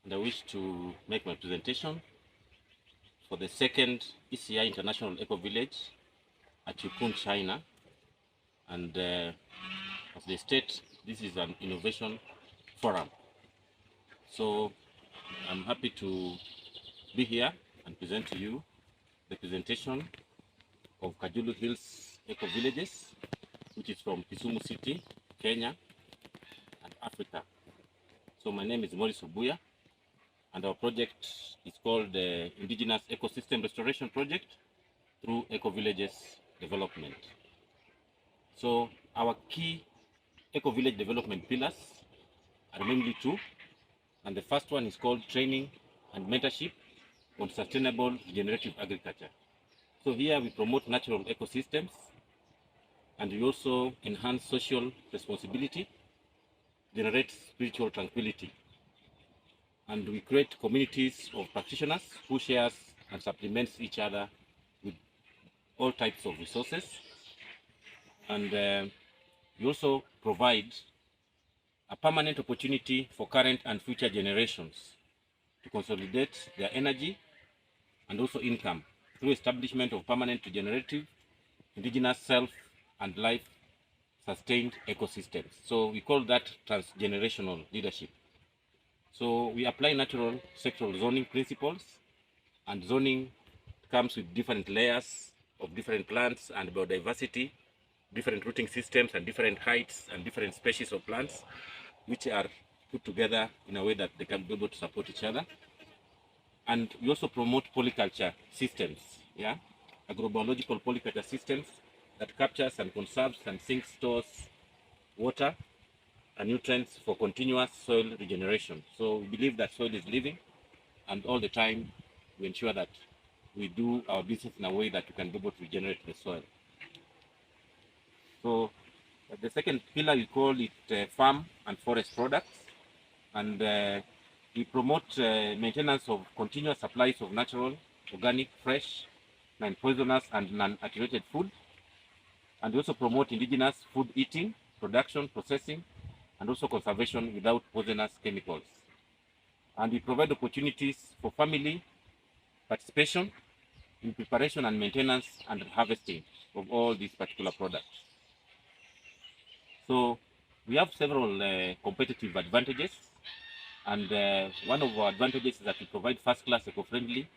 and I wish to make my presentation for the second ECI International Eco-Village at Yucun, China. And as they state, this is an innovation forum. So I'm happy to be here and present to you the presentation of Kajulu Hills Eco-Villages, which is from Kisumu City, Kenya, and Africa. So my name is Maurice Obuya, and our project is called the Indigenous Ecosystem Restoration Project through Ecovillages development. So our key eco-village development pillars are mainly two, and the first one is called training and mentorship on sustainable regenerative agriculture. So here we promote natural ecosystems, and we also enhance social responsibility, generate spiritual tranquility, and we create communities of practitioners who shares and supplements each other with all types of resources. And we also provide a permanent opportunity for current and future generations to consolidate their energy and also income through establishment of permanent regenerative, indigenous self and life sustained ecosystems. So we call that transgenerational leadership. So we apply natural sectoral zoning principles, and zoning comes with different layers of different plants and biodiversity, different rooting systems and different heights and different species of plants, which are put together in a way that they can be able to support each other. And we also promote polyculture systems, agrobiological polyculture systems that captures and conserves and sinks stores water and nutrients for continuous soil regeneration. So we believe that soil is living, and all the time we ensure that we do our business in a way that we can be able to regenerate the soil. So the second pillar, we call it farm and forest products, and we promote maintenance of continuous supplies of natural, organic, fresh, non-poisonous and non-activated food. And we also promote indigenous food eating, production, processing, and also conservation without poisonous chemicals. And we provide opportunities for family participation in preparation and maintenance and harvesting of all these particular products. So we have several competitive advantages, and one of our advantages is that we provide first-class eco-friendly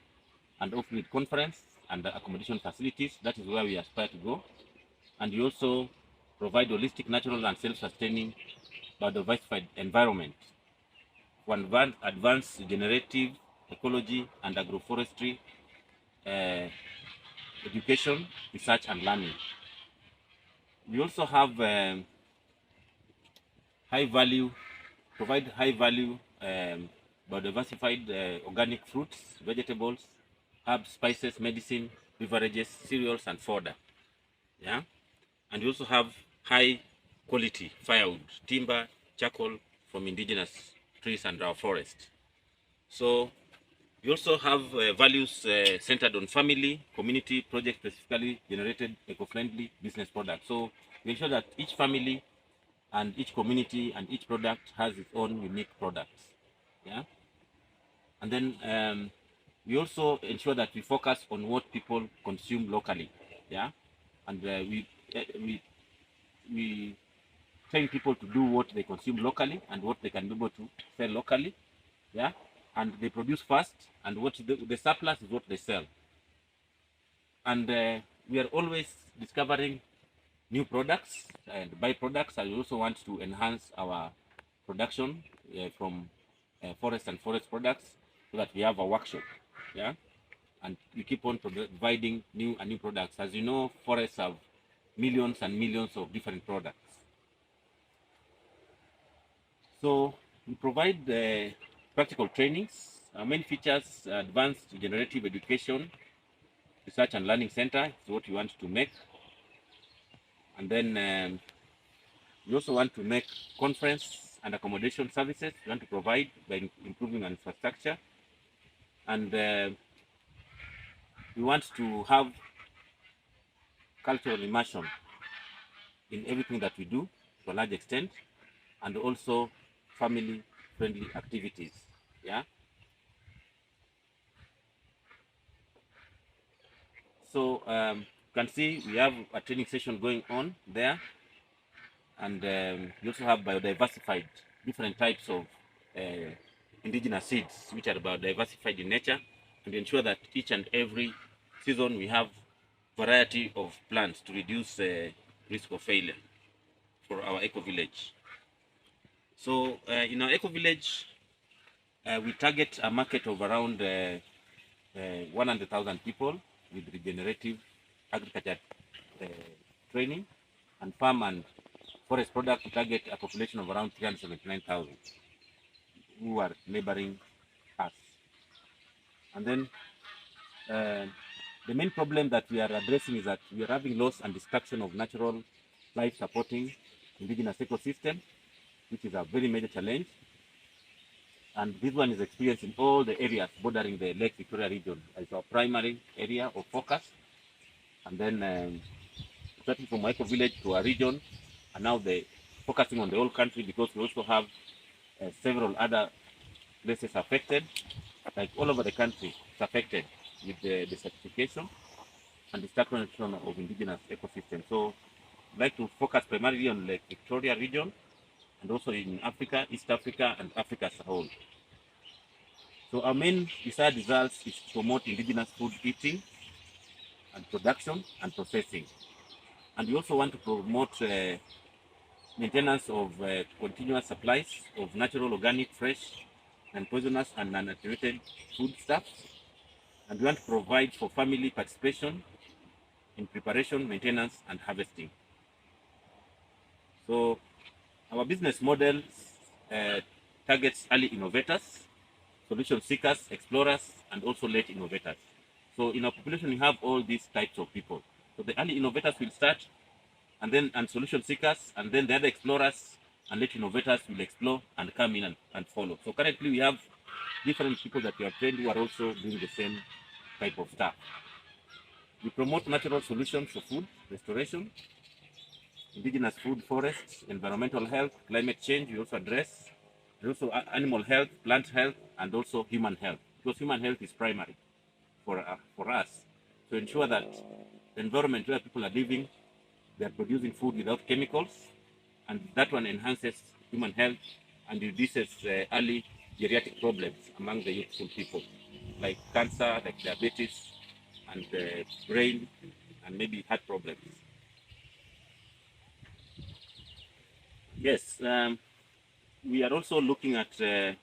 and off-grid conference and accommodation facilities. That is where we aspire to go. And we also provide holistic, natural and self-sustaining biodiversified environment for advanced regenerative ecology and agroforestry education, research and learning. We also have provide high value biodiversified organic fruits, vegetables, herbs, spices, medicine, beverages, cereals and fodder. And we also have high quality firewood, timber, charcoal from indigenous trees and our forest. So we also have values centered on family, community, project specifically generated eco-friendly business products. So we ensure that each family and each community and each product has its own unique products. And then we also ensure that we focus on what people consume locally. And we train people to do what they consume locally and what they can be able to sell locally. And they produce fast, and what the surplus is what they sell. And we are always discovering new products and byproducts, and we also want to enhance our production from forest and forest products, so that we have a workshop. And we keep on providing new and new products. As you know, forests have millions and millions of different products. So we provide practical trainings. Our main features: advanced regenerative education, research and learning center is what we want to make. And then we also want to make conference and accommodation services. We want to provide by improving infrastructure. And we want to have cultural immersion in everything that we do to a large extent, and also family-friendly activities. Yeah. So you can see we have a training session going on there, and we also have biodiversified different types of indigenous seeds, which are biodiversified in nature, and ensure that each and every season we have variety of plants to reduce risk of failure for our eco-village. So in our eco-village, we target a market of around 100,000 people with regenerative agriculture training, and farm and forest product. We target a population of around 379,000 who are neighboring us. And then the main problem that we are addressing is that we are having loss and destruction of natural life supporting indigenous ecosystem, which is a very major challenge. And this one is experienced in all the areas bordering the Lake Victoria region as our primary area of focus. And then starting from Eco-Village to our region, and now they focusing on the whole country, because we also have several other places affected, like all over the country it's affected with the desertification and destruction of indigenous ecosystems. So I'd like to focus primarily on Lake Victoria region, and also in Africa, East Africa, and Africa as a whole. So our main desired results is to promote indigenous food eating and production and processing. And we also want to promote maintenance of continuous supplies of natural, organic, fresh, and poisonous and non-activated foodstuffs. And we want to provide for family participation in preparation, maintenance, and harvesting. So our business model targets early innovators, solution seekers, explorers, and also late innovators. So in our population, we have all these types of people. So the early innovators will start, and solution seekers, and then the other explorers and late innovators will explore and come in and follow. So currently we have different people that we have trained who are also doing the same type of stuff. We promote natural solutions for food restoration, indigenous food forests, environmental health, climate change we also address, and also animal health, plant health, and also human health, because human health is primary for us to ensure that the environment where people are living, they are producing food without chemicals, and that one enhances human health and reduces early geriatric problems among the youthful people, like cancer, like diabetes, and brain, and maybe heart problems. Yes, we are also looking at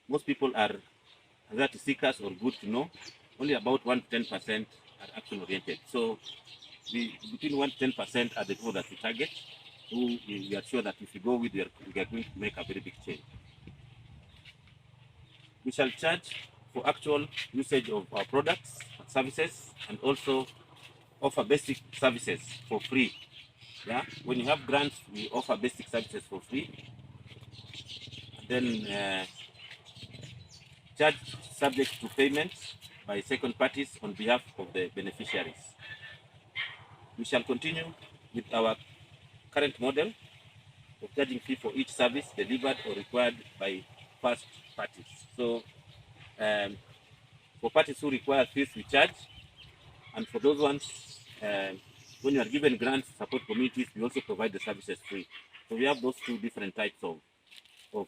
most people are that seekers or good to know. Only about 1 to 10% are action oriented. So between 1 to 10% are the people that we target, who we are sure that if we go with, we are going to make a very big change. We shall charge for actual usage of our products, services, and also offer basic services for free. Yeah, when you have grants, we offer basic services for free. And then charge subject to payment by second parties on behalf of the beneficiaries. We shall continue with our current model of charging fee for each service delivered or required by first parties. So for parties who require fees, we charge, and for those ones, when you are given grants to support communities, we also provide the services free. So we have those two different types of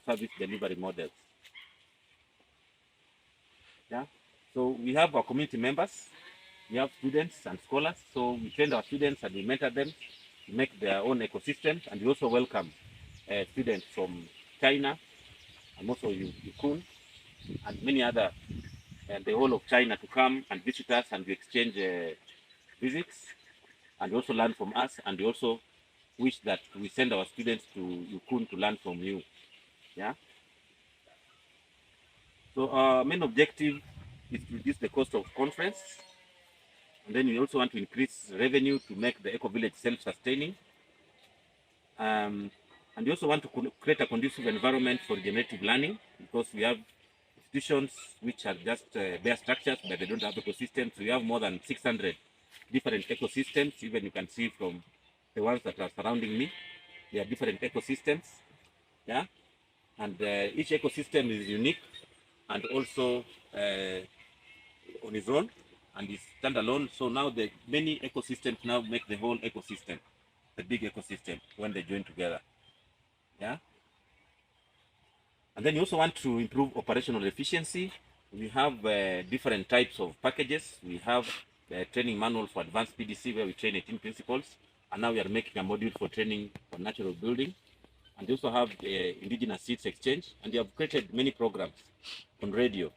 service delivery models. Yeah. So we have our community members, we have students and scholars. So we train our students and we mentor them to make their own ecosystems, and we also welcome students from China and also Yucun and many other, the whole of China, to come and visit us, and we exchange visits and also learn from us, and we also wish that we send our students to Yucun to learn from you. Yeah. So our main objective is to reduce the cost of conference, and then we also want to increase revenue to make the eco-village self-sustaining. And we also want to create a conducive environment for regenerative learning, because we have institutions which are just bare structures, but they don't have ecosystems. So we have more than 600 different ecosystems. Even you can see from the ones that are surrounding me, they are different ecosystems. Yeah. and each ecosystem is unique and also on its own and is standalone. So now the many ecosystems now make the whole ecosystem, the big ecosystem, when they join together. Yeah. And then you also want to improve operational efficiency. We have different types of packages. We have the training manual for advanced PDC where we train 18 principles. And now we are making a module for training for natural building. And we also have Indigenous seeds exchange. And we have created many programs on radio,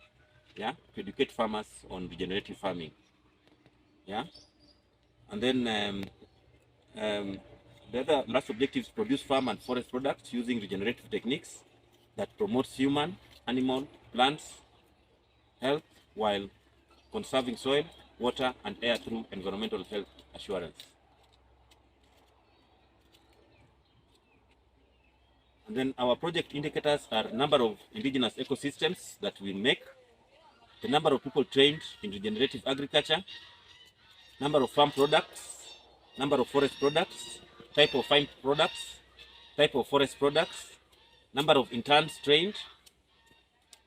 yeah, to educate farmers on regenerative farming. Yeah. And then the other last objective is produce farm and forest products using regenerative techniques that promotes human, animal, plants health while conserving soil, water, and air through environmental health assurance. And then our project indicators are number of indigenous ecosystems that we make, the number of people trained in regenerative agriculture, number of farm products, number of forest products, type of farm products, type of forest products, number of interns trained,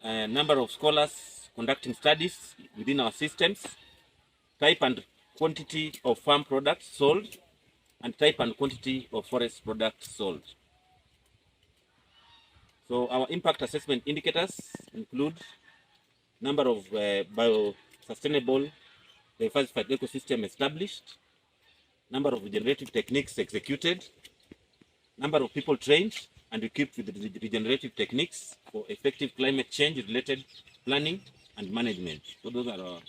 number of scholars conducting studies within our systems, type and quantity of farm products sold, and type and quantity of forest products sold. So our impact assessment indicators include number of bio-sustainable diversified ecosystem established, number of regenerative techniques executed, number of people trained and equipped with the regenerative techniques for effective climate change related planning and management. So those are our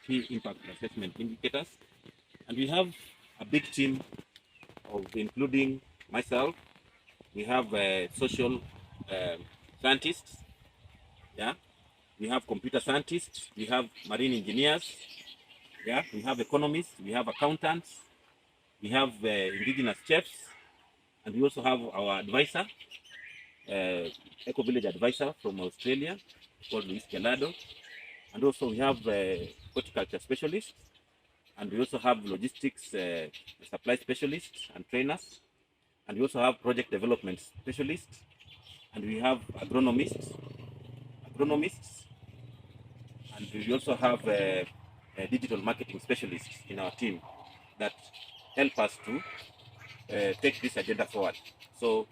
key impact assessment indicators. And we have a big team of including myself. We have social scientists, yeah. We have computer scientists, we have marine engineers, yeah. We have economists, we have accountants, we have indigenous chefs, and we also have our advisor, Eco-Village advisor from Australia, called Luis Calado. And also we have horticulture specialists, and we also have logistics supply specialists and trainers, and we also have project development specialists, and we have agronomists, and we also have digital marketing specialists in our team that help us to take this agenda forward. So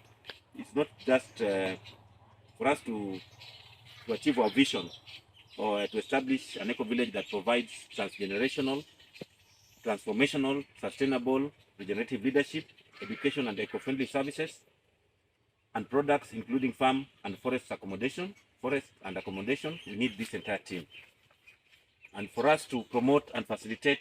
it's not just for us to achieve our vision or to establish an eco-village that provides transgenerational, transformational, sustainable, regenerative leadership, education and eco-friendly services, and products including farm and forest accommodation, we need this entire team. And for us to promote and facilitate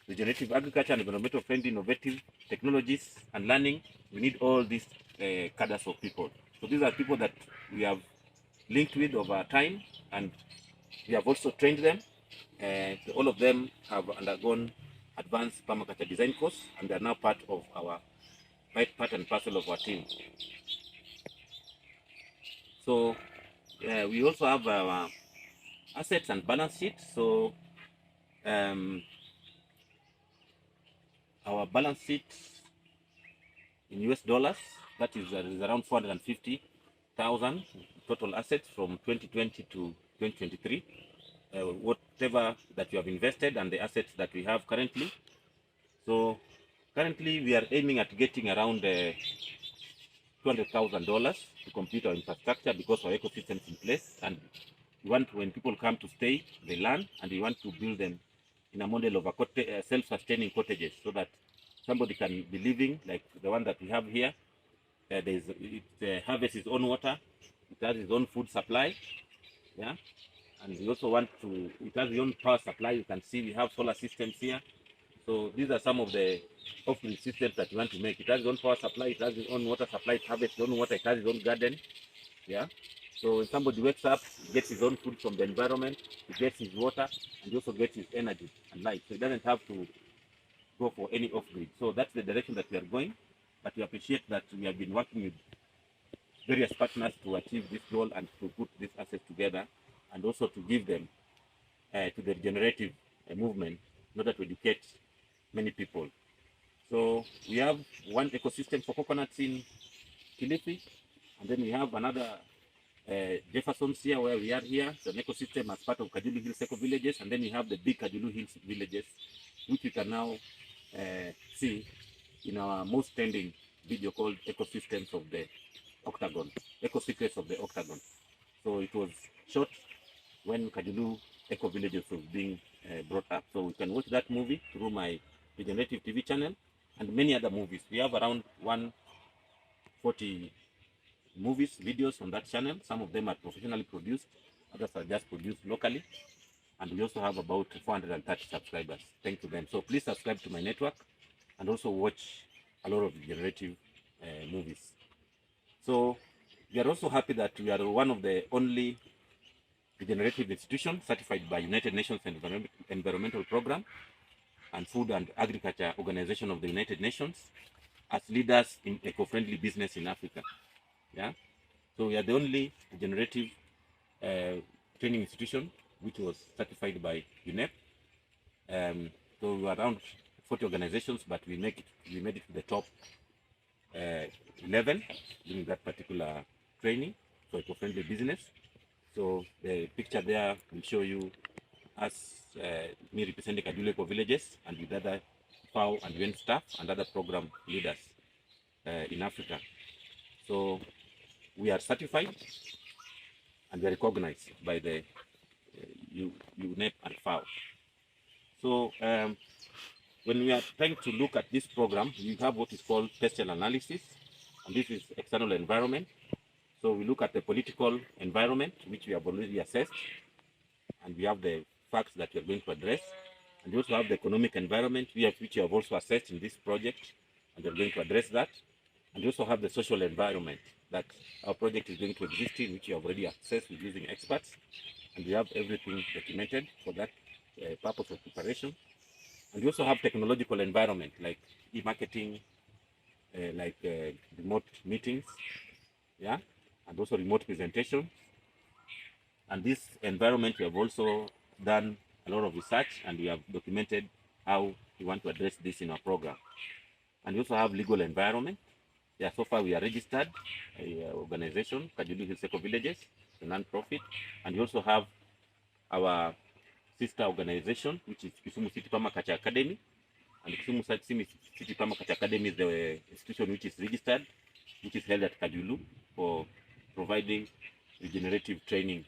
regenerative agriculture and environmental friendly innovative technologies and learning, we need all these cadres of people. So these are people that we have linked with over time, and we have also trained them. All of them have undergone advanced permaculture design course, and they are now part and parcel of our team. So we also have our assets and balance sheet. So our balance sheet in US dollars, that is around 450,000 total assets from 2020 to 2023. Whatever that you have invested and the assets that we have currently. So currently we are aiming at getting around $200,000 to complete our infrastructure because our ecosystem is in place, and we want, when people come to stay, they learn, and we want to build them in a model of a self-sustaining cottages so that somebody can be living like the one that we have here. It harvests its own water, it has its own food supply, yeah. And we also want to, it has its own power supply. You can see we have solar systems here. So these are some of the off-grid systems that we want to make. It has its own power supply, it has its own water supply, it harvests its own water, it has its own garden, yeah. So when somebody wakes up, he gets his own food from the environment, he gets his water, and he also gets his energy and light. So he doesn't have to go for any off-grid. So that's the direction that we are going. But we appreciate that we have been working with various partners to achieve this goal and to put these assets together, and also to give them to the regenerative movement in order to educate many people. So we have one ecosystem for coconuts in Kilifi, And then we have another Jefferson's here, where we are here. It's an ecosystem as part of Kajulu Hills Eco-Villages. And then we have the big Kajulu Hills villages, which you can now see in our most trending video called Ecosystems of the Octagon, Eco Secrets of the Octagon. So it was shot when Kajulu Eco-Villages was being brought up. So you can watch that movie through my Regenerative TV channel and many other movies. We have around 140 movies, videos on that channel. Some of them are professionally produced, others are just produced locally. And we also have about 430 subscribers. Thank you them. So please subscribe to my network and also watch a lot of regenerative movies. So we are also happy that we are one of the only regenerative institutions certified by United Nations Environmental Program and Food and Agriculture Organization of the United Nations as leaders in eco-friendly business in Africa. Yeah, so we are the only regenerative training institution which was certified by UNEP. So we are around 40 organizations, but we made it to the top 11 during that particular training for eco-friendly business. So the picture there will show you us, me representing Kajulu Eco-Villages and with other FAO and UN staff and other program leaders in Africa. So we are certified and we are recognized by the UNEP and FAO. So when we are trying to look at this program, we have what is called spatial analysis, and this is external environment. So we look at the political environment, which we have already assessed, and we have the facts that we are going to address. And we also have the economic environment, which we have also assessed in this project, and we are going to address that. And we also have the social environment that our project is going to exist in, which we have already assessed with using experts. And we have everything documented for that purpose of preparation. And we also have technological environment like e-marketing, remote meetings, yeah, and also remote presentation. And this environment, we have also done a lot of research and we have documented how we want to address this in our program. And we also have legal environment. Yeah, so far we are registered organization, Kajulu Hills Eco-Villages, a non-profit. And we also have our sister organization, which is Kisumu City Permaculture Academy. And Kisumu City Permaculture Academy is the institution which is registered, which is held at Kajulu for providing regenerative training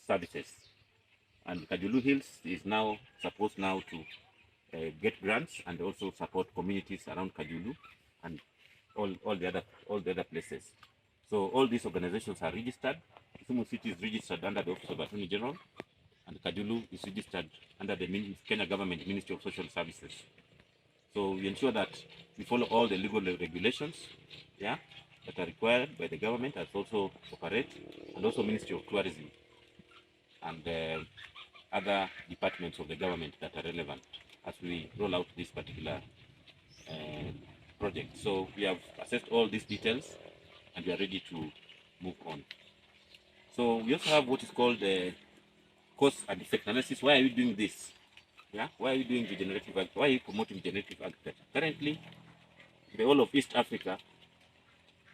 services. And Kajulu Hills is now supposed to get grants and also support communities around Kajulu and all the other places. So all these organizations are registered. Kisumu City is registered under the Office of Attorney General, and Kajulu is registered under the Kenya Government Ministry of Social Services. So we ensure that we follow all the legal regulations, yeah, that are required by the government, as also operate, and also Ministry of Tourism and other departments of the government that are relevant as we roll out this particular project. So we have assessed all these details and we are ready to move on. So we also have what is called the cause and effect analysis. Why are you doing this? Yeah, why are you doing regenerative agriculture? Why are you promoting regenerative agriculture? Currently, in the whole of East Africa,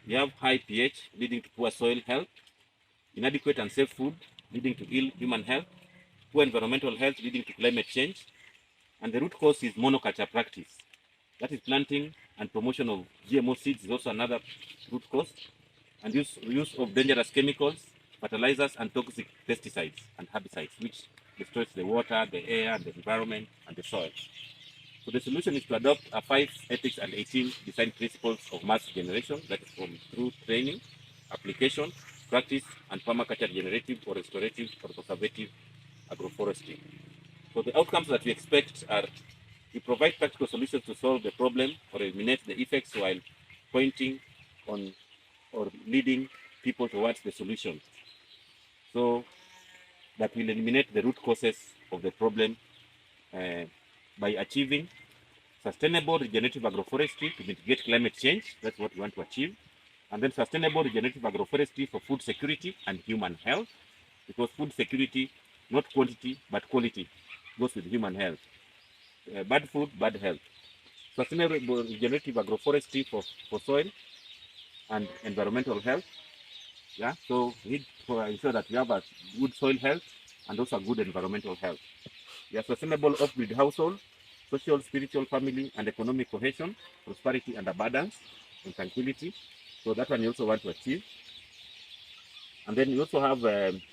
we have high pH leading to poor soil health, inadequate and safe food leading to ill human health, poor environmental health leading to climate change, and the root cause is monoculture practice. That is planting and promotion of GMO seeds is also another root cause, and use of dangerous chemicals, fertilizers, and toxic pesticides and herbicides, which destroys the water, the air, the environment, and the soil. So the solution is to adopt a 5 ethics and 18 design principles of mass regeneration, that is through training, application, practice, and permaculture regenerative or restorative or conservative agroforestry. So the outcomes that we expect are we provide practical solutions to solve the problem or eliminate the effects while pointing on or leading people towards the solution. So that will eliminate the root causes of the problem by achieving sustainable regenerative agroforestry to mitigate climate change. That's what we want to achieve. And then sustainable regenerative agroforestry for food security and human health, because food security, not quantity, but quality, goes with human health. Bad food, bad health. Sustainable regenerative agroforestry for soil and environmental health. Yeah, so we need to ensure that we have a good soil health and also a good environmental health. We have sustainable off-grid household, social, spiritual, family, and economic cohesion, prosperity and abundance, and tranquility. So that one you also want to achieve. And then we also have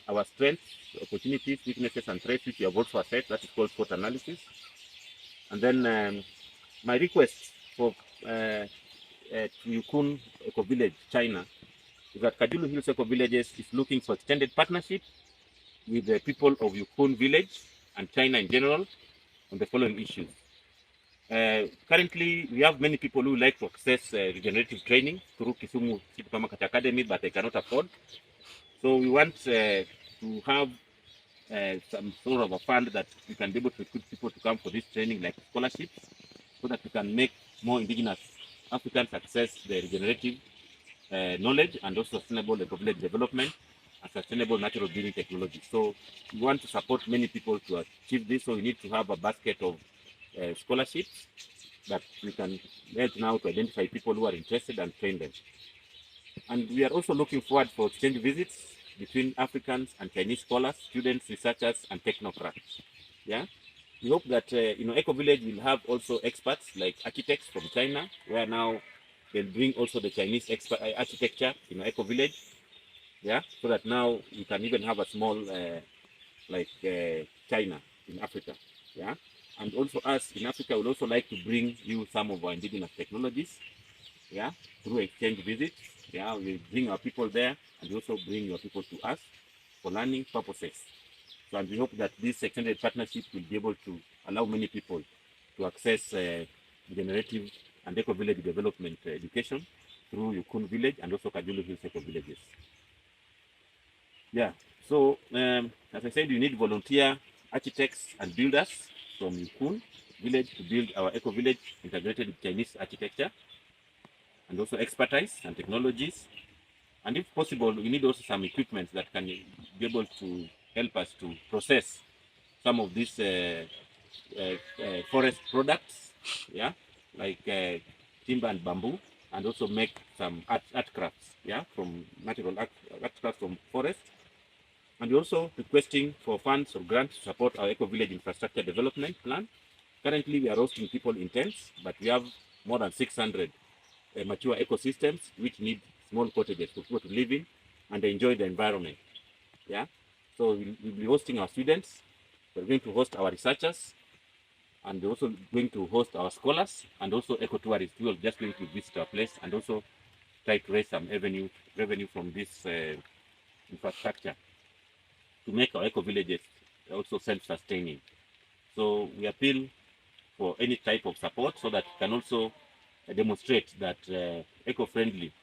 our strengths, opportunities, weaknesses, and threats, which we have also assessed. That is called SWOT analysis. And then my request for Yucun Eco-Village, China, is that Kajulu Hills Eco-Villages is looking for extended partnership with the people of Yucun village and China in general on the following issues. Currently, we have many people who like to access regenerative training through Kisumu City Permaculture Academy, but they cannot afford. So we want to have some sort of a fund that we can be able to recruit people to come for this training, like scholarships, so that we can make more indigenous Africans access the regenerative knowledge and also sustainable eco-village development and sustainable natural building technology. So we want to support many people to achieve this. So we need to have a basket of scholarships that we can help now to identify people who are interested and train them. And we are also looking forward for exchange visits between Africans and Chinese scholars, students, researchers, and technocrats. Yeah, we hope that Eco-Village will have also experts like architects from China, where now they'll bring also the Chinese architecture in Eco-Village. Yeah, so that now we can even have a small China in Africa. Yeah, and also us in Africa would also like to bring you some of our indigenous technologies. Yeah, through exchange visits. Yeah, we bring our people there, and we also bring your people to us for learning purposes. So, and we hope that this extended partnership will be able to allow many people to access regenerative and eco-village development education through Yucun village and also Kajulu Hills Eco-Villages. Yeah, so as I said, you need volunteer architects and builders from Yucun village to build our eco-village integrated with Chinese architecture, and also expertise and technologies. And if possible, we need also some equipment that can be able to help us to process some of these forest products, yeah, like timber and bamboo, and also make some art crafts, yeah, from natural art crafts from forest. And we're also requesting for funds or grants to support our eco-village infrastructure development plan. Currently, we are hosting people in tents, but we have more than 600 mature ecosystems which need small cottages for people to live in and enjoy the environment. Yeah, so we'll be hosting our students. We're going to host our researchers, and we're also going to host our scholars and also eco-tourists who are just going to visit our place and also try to raise some revenue from this infrastructure to make our eco-villages also self-sustaining. So we appeal for any type of support so that we can also demonstrate that eco-friendly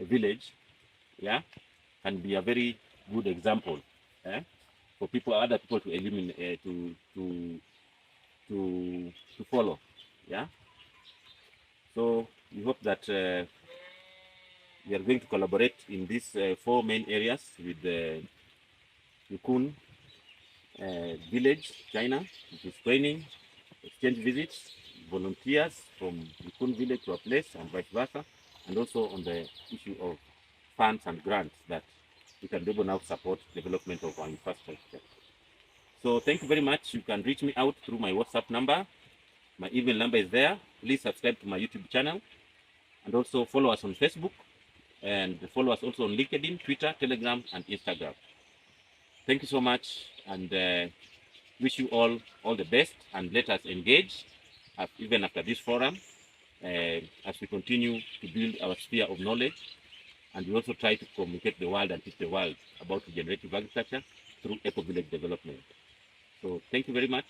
village, yeah, can be a very good example for other people to eliminate, to follow, yeah. So we hope that we are going to collaborate in these 4 main areas with the Yucun village, China, which is training, exchange visits, volunteers from Yucun village to a place and vice versa, and also on the issue of funds and grants that we can be able now support development of our infrastructure. So thank you very much. You can reach me out through my WhatsApp number. My email number is there. Please subscribe to my YouTube channel and also follow us on Facebook and follow us also on LinkedIn, Twitter, Telegram, and Instagram. Thank you so much, and wish you all the best, and let us engage even after this forum as we continue to build our sphere of knowledge, and we also try to communicate the world and teach the world about regenerative agriculture through eco-village development. So thank you very much.